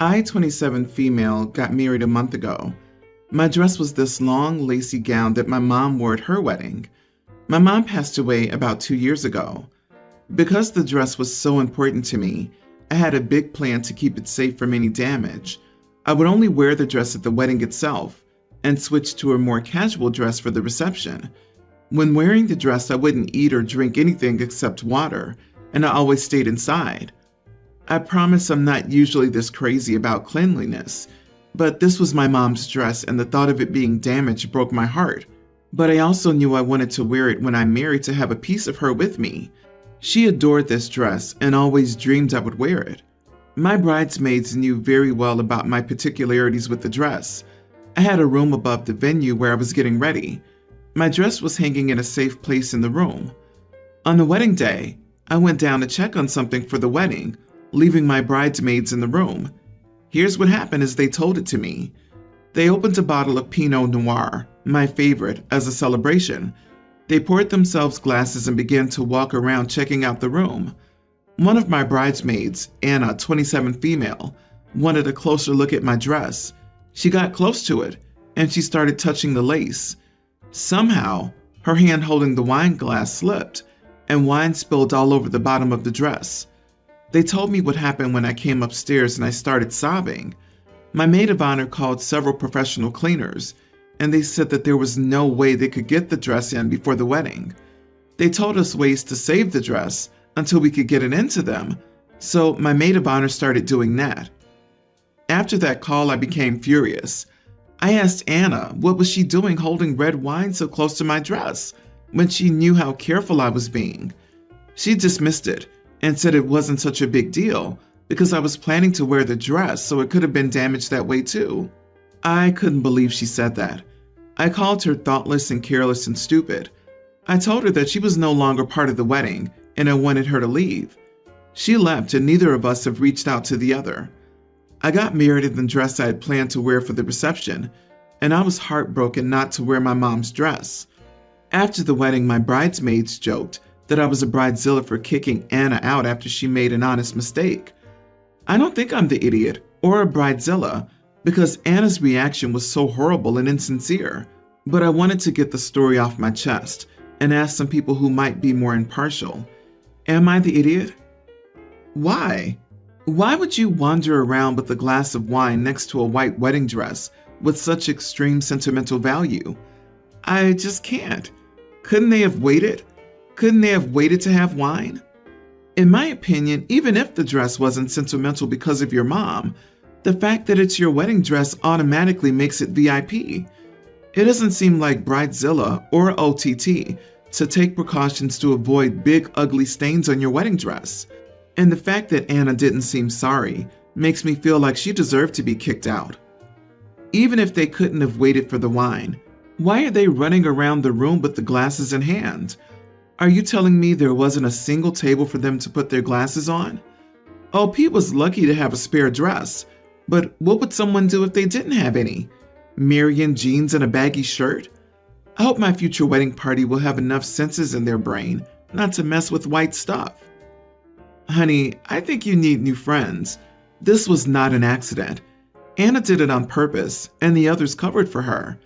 I, 27 female, got married a month ago. My dress was this long, lacy gown that my mom wore at her wedding. My mom passed away about 2 years ago. Because the dress was so important to me, I had a big plan to keep it safe from any damage. I would only wear the dress at the wedding itself and switch to a more casual dress for the reception. When wearing the dress, I wouldn't eat or drink anything except water, and I always stayed inside. I promise I'm not usually this crazy about cleanliness, but this was my mom's dress and the thought of it being damaged broke my heart. But I also knew I wanted to wear it when I'm married to have a piece of her with me. She adored this dress and always dreamed I would wear it. My bridesmaids knew very well about my particularities with the dress. I had a room above the venue where I was getting ready. My dress was hanging in a safe place in the room. On the wedding day, I went down to check on something for the wedding, leaving my bridesmaids in the room. Here's what happened as they told it to me. They opened a bottle of Pinot Noir, my favorite, as a celebration. They poured themselves glasses and began to walk around checking out the room. One of my bridesmaids, Anna, 27 female, wanted a closer look at my dress. She got close to it, and she started touching the lace. Somehow, her hand holding the wine glass slipped, and wine spilled all over the bottom of the dress. They told me what happened when I came upstairs and I started sobbing. My maid of honor called several professional cleaners, and they said that there was no way they could get the dress in before the wedding. They told us ways to save the dress until we could get it into them, so my maid of honor started doing that. After that call, I became furious. I asked Anna what was she doing holding red wine so close to my dress when she knew how careful I was being. She dismissed it and said it wasn't such a big deal because I was planning to wear the dress, so it could have been damaged that way too. I couldn't believe she said that. I called her thoughtless and careless and stupid. I told her that she was no longer part of the wedding and I wanted her to leave. She left and neither of us have reached out to the other. I got married in the dress I had planned to wear for the reception, and I was heartbroken not to wear my mom's dress. After the wedding, my bridesmaids joked that I was a bridezilla for kicking Anna out after she made an honest mistake. I don't think I'm the idiot or a bridezilla because Anna's reaction was so horrible and insincere, but I wanted to get the story off my chest and ask some people who might be more impartial. Am I the idiot? Why? Why would you wander around with a glass of wine next to a white wedding dress with such extreme sentimental value? I just can't. Couldn't they have waited? Couldn't they have waited to have wine? In my opinion, even if the dress wasn't sentimental because of your mom, the fact that it's your wedding dress automatically makes it VIP. It doesn't seem like Bridezilla or OTT to take precautions to avoid big ugly stains on your wedding dress. And the fact that Anna didn't seem sorry makes me feel like she deserved to be kicked out. Even if they couldn't have waited for the wine, why are they running around the room with the glasses in hand? Are you telling me there wasn't a single table for them to put their glasses on? OP was lucky to have a spare dress, but what would someone do if they didn't have any? Marry in jeans and a baggy shirt? I hope my future wedding party will have enough senses in their brain not to mess with white stuff. Honey, I think you need new friends. This was not an accident. Anna did it on purpose, and the others covered for her.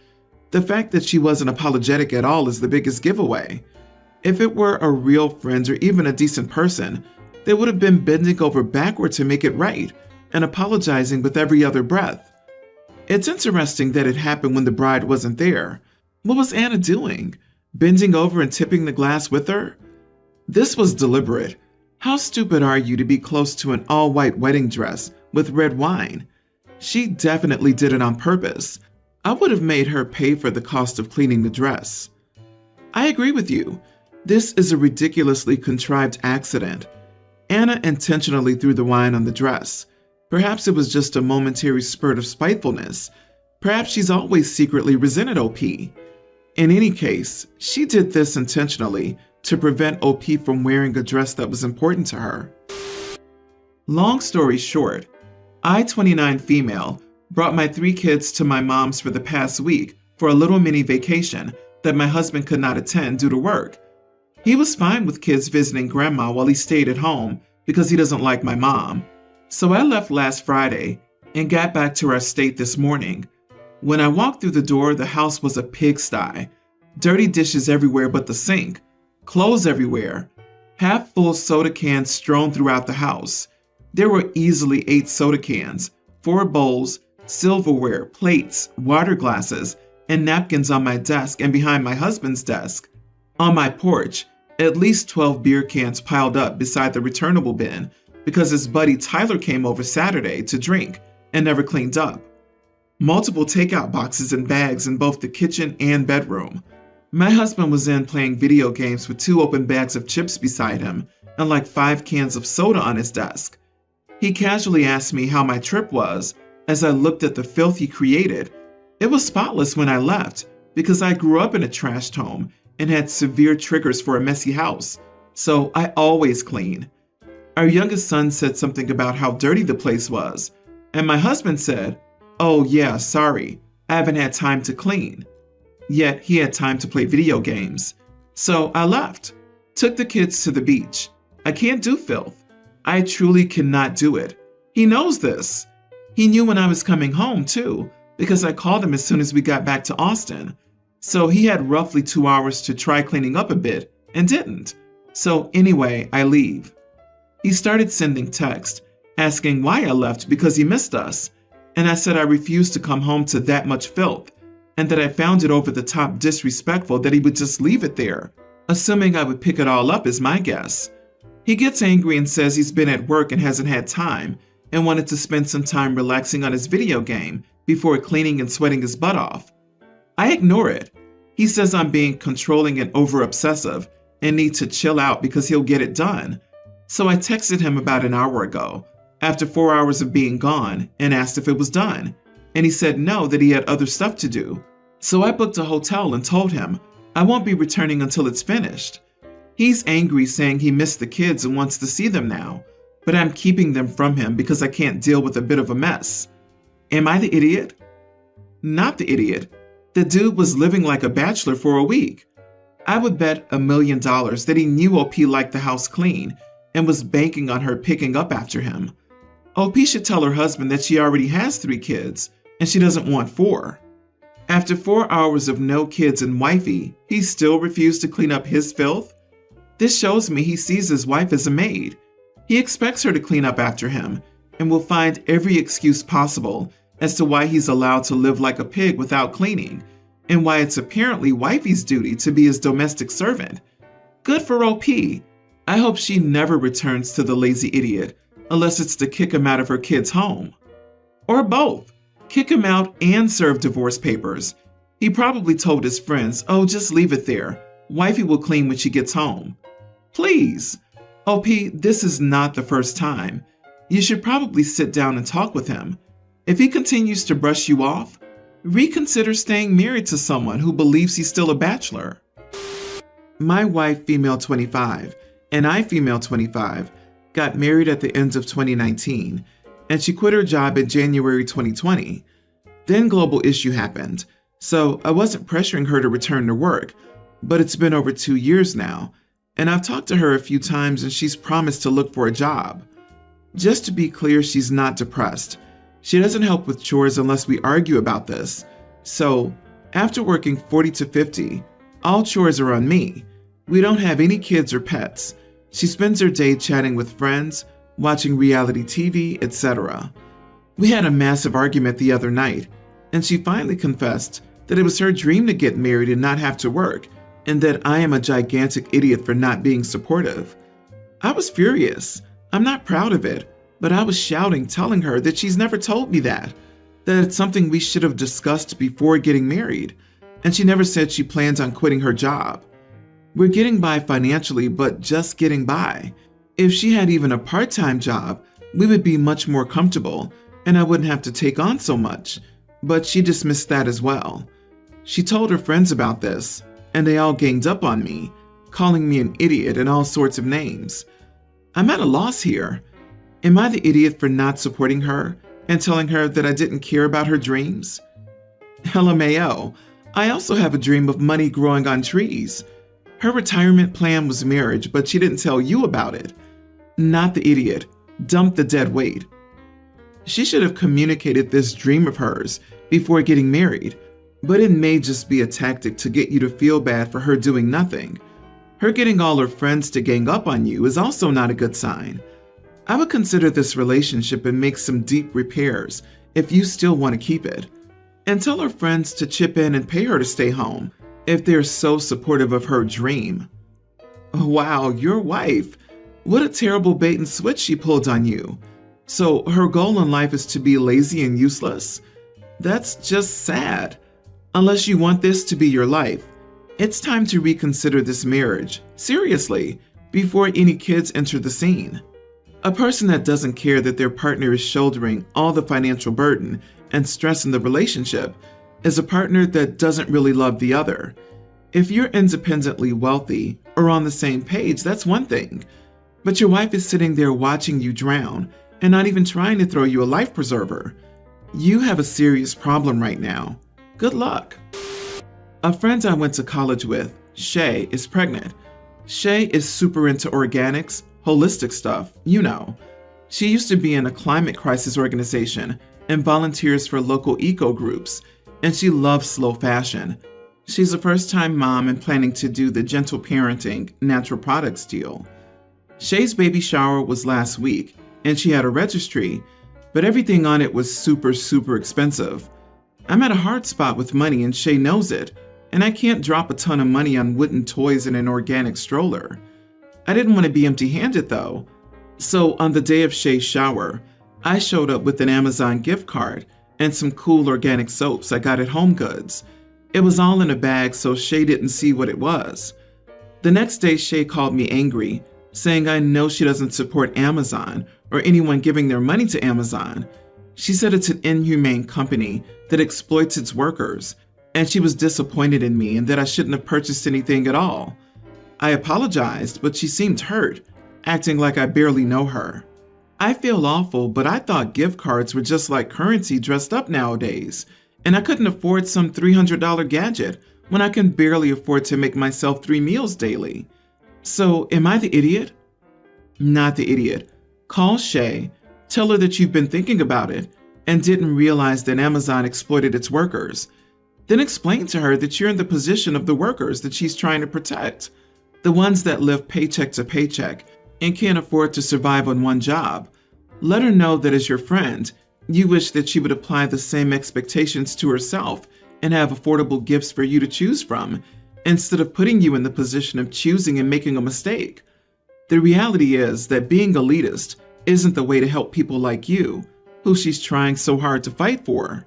The fact that she wasn't apologetic at all is the biggest giveaway. If it were a real friend or even a decent person, they would have been bending over backward to make it right and apologizing with every other breath. It's interesting that it happened when the bride wasn't there. What was Anna doing? Bending over and tipping the glass with her? This was deliberate. How stupid are you to be close to an all-white wedding dress with red wine? She definitely did it on purpose. I would have made her pay for the cost of cleaning the dress. I agree with you. This is a ridiculously contrived accident. Anna intentionally threw the wine on the dress. Perhaps it was just a momentary spurt of spitefulness. Perhaps she's always secretly resented OP. In any case, she did this intentionally to prevent OP from wearing a dress that was important to her. Long story short, I, 29 female, brought my 3 kids to my mom's for the past week for a little mini vacation that my husband could not attend due to work. He was fine with kids visiting grandma while he stayed at home because he doesn't like my mom. So I left last Friday, and got back to our state this morning. When I walked through the door, the house was a pigsty. Dirty dishes everywhere but the sink, clothes everywhere, half-full soda cans strewn throughout the house. There were easily 8 soda cans, 4 bowls, silverware, plates, water glasses, and napkins on my desk and behind my husband's desk. On my porch, at least 12 beer cans piled up beside the returnable bin because his buddy Tyler came over Saturday to drink and never cleaned up. Multiple takeout boxes and bags in both the kitchen and bedroom. My husband was in playing video games with 2 open bags of chips beside him and like 5 cans of soda on his desk. He casually asked me how my trip was as I looked at the filth he created. It was spotless when I left because I grew up in a trashed home and had severe triggers for a messy house, so I always clean. Our youngest son said something about how dirty the place was, and my husband said, "Oh yeah, sorry, I haven't had time to clean." Yet he had time to play video games. So I left, took the kids to the beach. I can't do filth. I truly cannot do it. He knows this. He knew when I was coming home too, because I called him as soon as we got back to Austin. So he had roughly 2 hours to try cleaning up a bit and didn't. So anyway, I leave. He started sending texts, asking why I left because he missed us. And I said I refused to come home to that much filth, and that I found it over the top disrespectful that he would just leave it there, assuming I would pick it all up is my guess. He gets angry and says he's been at work and hasn't had time, and wanted to spend some time relaxing on his video game before cleaning and sweating his butt off. I ignore it. He says I'm being controlling and over-obsessive and need to chill out because he'll get it done. So I texted him about an hour ago, after 4 hours of being gone, and asked if it was done. And he said no, that he had other stuff to do. So I booked a hotel and told him I won't be returning until it's finished. He's angry, saying he missed the kids and wants to see them now, but I'm keeping them from him because I can't deal with a bit of a mess. Am I the idiot? Not the idiot. The dude was living like a bachelor for a week. I would bet $1 million that he knew OP liked the house clean and was banking on her picking up after him. OP should tell her husband that she already has 3 kids and she doesn't want 4. After 4 hours of no kids and wifey, he still refused to clean up his filth? This shows me he sees his wife as a maid. He expects her to clean up after him and will find every excuse possible as to why he's allowed to live like a pig without cleaning, and why it's apparently wifey's duty to be his domestic servant. Good for OP. I hope she never returns to the lazy idiot, unless it's to kick him out of her kid's home. Or both. Kick him out and serve divorce papers. He probably told his friends, "Oh, just leave it there. Wifey will clean when she gets home." Please. OP, this is not the first time. You should probably sit down and talk with him. If he continues to brush you off, reconsider staying married to someone who believes he's still a bachelor. My wife, female 25, and I, female 25, got married at the end of 2019, and she quit her job in January 2020. Then global issue happened, so I wasn't pressuring her to return to work, but it's been over 2 years now, and I've talked to her a few times and she's promised to look for a job. Just to be clear, she's not depressed. She doesn't help with chores unless we argue about this. So, after working 40 to 50, all chores are on me. We don't have any kids or pets. She spends her day chatting with friends, watching reality TV, etc. We had a massive argument the other night, and she finally confessed that it was her dream to get married and not have to work, and that I am a gigantic idiot for not being supportive. I was furious. I'm not proud of it. But I was shouting, telling her that she's never told me that it's something we should have discussed before getting married, and she never said she plans on quitting her job. We're getting by financially, but just getting by. If she had even a part-time job, we would be much more comfortable, and I wouldn't have to take on so much, but she dismissed that as well. She told her friends about this, and they all ganged up on me, calling me an idiot and all sorts of names. I'm at a loss here. Am I the idiot for not supporting her and telling her that I didn't care about her dreams? LMAO, I also have a dream of money growing on trees. Her retirement plan was marriage, but she didn't tell you about it. Not the idiot. Dump the dead weight. She should have communicated this dream of hers before getting married, but it may just be a tactic to get you to feel bad for her doing nothing. Her getting all her friends to gang up on you is also not a good sign. I would consider this relationship and make some deep repairs if you still want to keep it. And tell her friends to chip in and pay her to stay home if they're so supportive of her dream. Wow, your wife. What a terrible bait and switch she pulled on you. So her goal in life is to be lazy and useless? That's just sad. Unless you want this to be your life, it's time to reconsider this marriage, seriously, before any kids enter the scene. A person that doesn't care that their partner is shouldering all the financial burden and stress in the relationship is a partner that doesn't really love the other. If you're independently wealthy or on the same page, that's one thing. But your wife is sitting there watching you drown and not even trying to throw you a life preserver. You have a serious problem right now. Good luck. A friend I went to college with, Shay, is pregnant. Shay is super into organics, holistic stuff, you know. She used to be in a climate crisis organization and volunteers for local eco groups, and she loves slow fashion. She's a first-time mom and planning to do the gentle parenting, natural products deal. Shay's baby shower was last week, and she had a registry, but everything on it was super expensive. I'm at a hard spot with money and Shay knows it, and I can't drop a ton of money on wooden toys and an organic stroller. I didn't want to be empty-handed though. So on the day of Shay's shower, I showed up with an Amazon gift card and some cool organic soaps I got at Home Goods. It was all in a bag so Shay didn't see what it was. The next day Shay called me angry, saying I know she doesn't support Amazon or anyone giving their money to Amazon. She said it's an inhumane company that exploits its workers, and she was disappointed in me and that I shouldn't have purchased anything at all. I apologized, but she seemed hurt, acting like I barely know her. I feel awful, but I thought gift cards were just like currency dressed up nowadays, and I couldn't afford some $300 gadget when I can barely afford to make myself 3 meals daily. So, am I the idiot? Not the idiot. Call Shay, tell her that you've been thinking about it and didn't realize that Amazon exploited its workers. Then explain to her that you're in the position of the workers that she's trying to protect, the ones that live paycheck to paycheck and can't afford to survive on one job. Let her know that as your friend, you wish that she would apply the same expectations to herself and have affordable gifts for you to choose from, instead of putting you in the position of choosing and making a mistake. The reality is that being elitist isn't the way to help people like you, who she's trying so hard to fight for.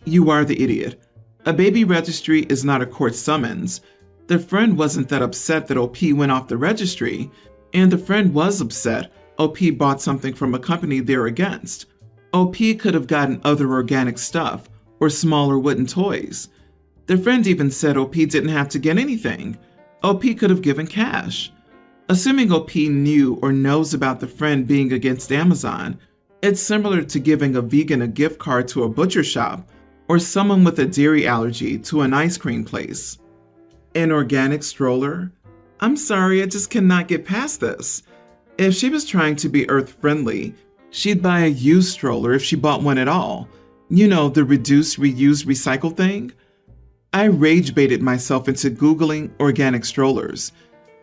You are the idiot. A baby registry is not a court summons. The friend wasn't that upset that OP went off the registry, and the friend was upset OP bought something from a company they're against. OP could have gotten other organic stuff or smaller wooden toys. The friend even said OP didn't have to get anything. OP could have given cash. Assuming OP knew or knows about the friend being against Amazon, it's similar to giving a vegan a gift card to a butcher shop or someone with a dairy allergy to an ice cream place. An organic stroller? I'm sorry, I just cannot get past this. If she was trying to be earth-friendly, she'd buy a used stroller if she bought one at all. You know, the reduce, reuse, recycle thing? I rage-baited myself into Googling organic strollers.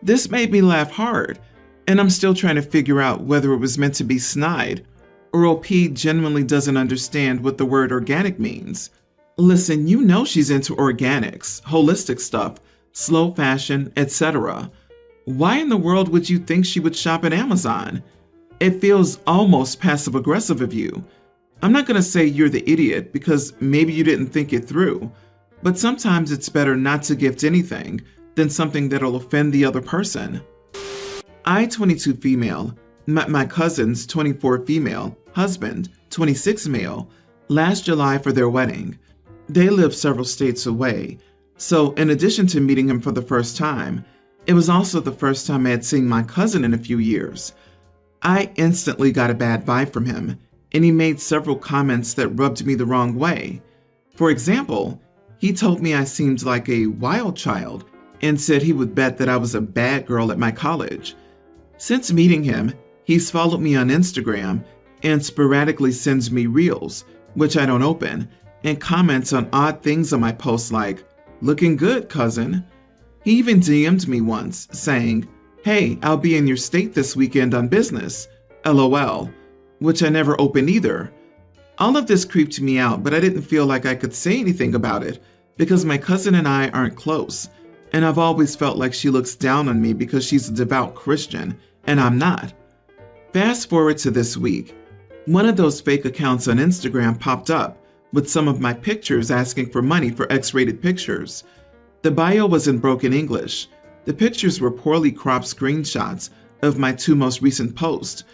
This made me laugh hard, and I'm still trying to figure out whether it was meant to be snide, or OP genuinely doesn't understand what the word organic means. Listen, you know she's into organics, holistic stuff, slow fashion, etc. Why in the world would you think she would shop at Amazon? It feels almost passive-aggressive of you. I'm not going to say you're the idiot because maybe you didn't think it through, but sometimes it's better not to gift anything than something that'll offend the other person. I, 22 female, met my cousin's 24 female husband, 26 male, last July for their wedding. They live several states away, so in addition to meeting him for the first time, it was also the first time I had seen my cousin in a few years. I instantly got a bad vibe from him, and he made several comments that rubbed me the wrong way. For example, he told me I seemed like a wild child and said he would bet that I was a bad girl at my college. Since meeting him, he's followed me on Instagram and sporadically sends me reels, which I don't open, and comments on odd things on my posts like, "Looking good, cousin." He even DM'd me once, saying, "Hey, I'll be in your state this weekend on business, LOL," which I never opened either. All of this creeped me out, but I didn't feel like I could say anything about it because my cousin and I aren't close, and I've always felt like she looks down on me because she's a devout Christian, and I'm not. Fast forward to this week. One of those fake accounts on Instagram popped up with some of my pictures asking for money for X-rated pictures. The bio was in broken English. The pictures were poorly cropped screenshots of my 2 most recent posts,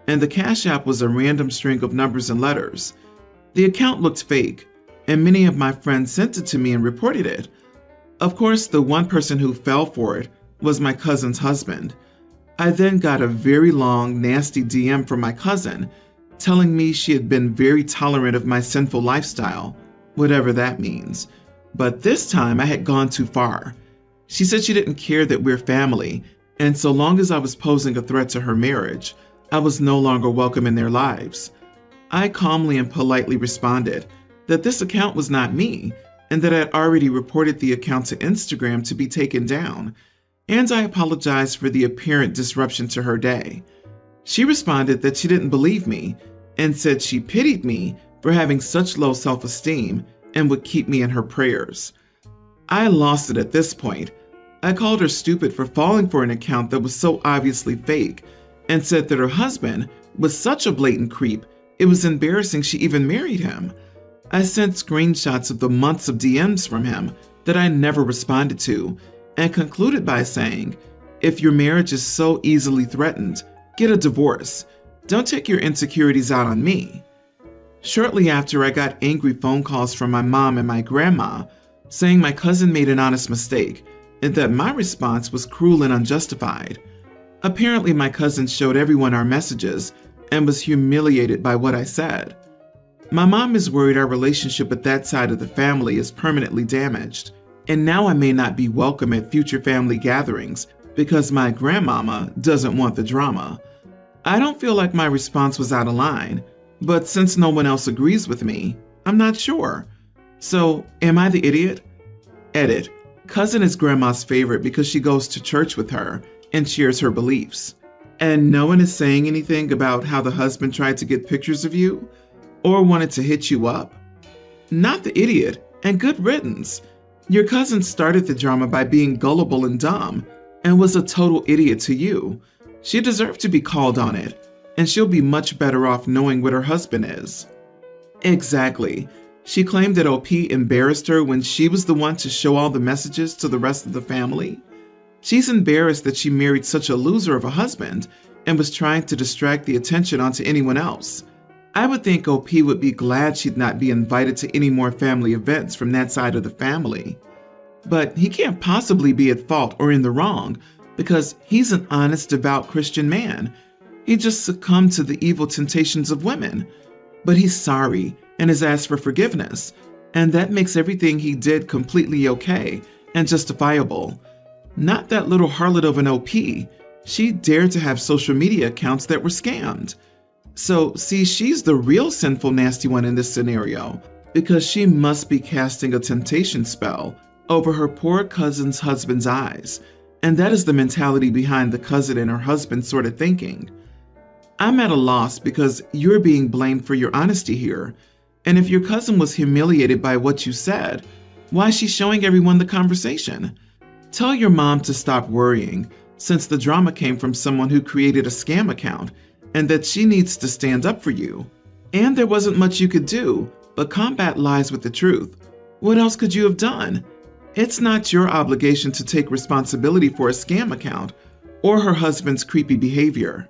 and the Cash App was a random string of numbers and letters. The account looked fake, and many of my friends sent it to me and reported it. Of course, the one person who fell for it was my cousin's husband. I then got a very long, nasty DM from my cousin telling me she had been very tolerant of my sinful lifestyle, whatever that means. But this time I had gone too far. She said she didn't care that we're family, and so long as I was posing a threat to her marriage, I was no longer welcome in their lives. I calmly and politely responded that this account was not me, and that I had already reported the account to Instagram to be taken down, and I apologized for the apparent disruption to her day. She responded that she didn't believe me, and said she pitied me for having such low self-esteem and would keep me in her prayers. I lost it at this point. I called her stupid for falling for an account that was so obviously fake, and said that her husband was such a blatant creep, it was embarrassing she even married him. I sent screenshots of the months of DMs from him that I never responded to, and concluded by saying, "If your marriage is so easily threatened, get a divorce. Don't take your insecurities out on me." Shortly after, I got angry phone calls from my mom and my grandma saying my cousin made an honest mistake and that my response was cruel and unjustified. Apparently, my cousin showed everyone our messages and was humiliated by what I said. My mom is worried our relationship with that side of the family is permanently damaged, and now I may not be welcome at future family gatherings because my grandmama doesn't want the drama. I don't feel like my response was out of line, but since no one else agrees with me, I'm not sure. So, am I the idiot? Edit. Cousin is grandma's favorite because she goes to church with her and shares her beliefs. And no one is saying anything about how the husband tried to get pictures of you or wanted to hit you up? Not the idiot, and good riddance. Your cousin started the drama by being gullible and dumb and was a total idiot to you. She deserved to be called on it, and she'll be much better off knowing what her husband is. Exactly. She claimed that OP embarrassed her when she was the one to show all the messages to the rest of the family. She's embarrassed that she married such a loser of a husband and was trying to distract the attention onto anyone else. I would think OP would be glad she'd not be invited to any more family events from that side of the family. But he can't possibly be at fault or in the wrong because he's an honest, devout Christian man. He just succumbed to the evil temptations of women. But he's sorry and has asked for forgiveness, and that makes everything he did completely okay and justifiable. Not that little harlot of an OP. She dared to have social media accounts that were scammed. So, see, she's the real sinful, nasty one in this scenario because she must be casting a temptation spell over her poor cousin's husband's eyes, and that is the mentality behind the cousin and her husband sort of thinking. I'm at a loss because you're being blamed for your honesty here, and if your cousin was humiliated by what you said, why is she showing everyone the conversation? Tell your mom to stop worrying, since the drama came from someone who created a scam account, and that she needs to stand up for you. And there wasn't much you could do but combat lies with the truth. What else could you have done? It's not your obligation to take responsibility for a scam account or her husband's creepy behavior.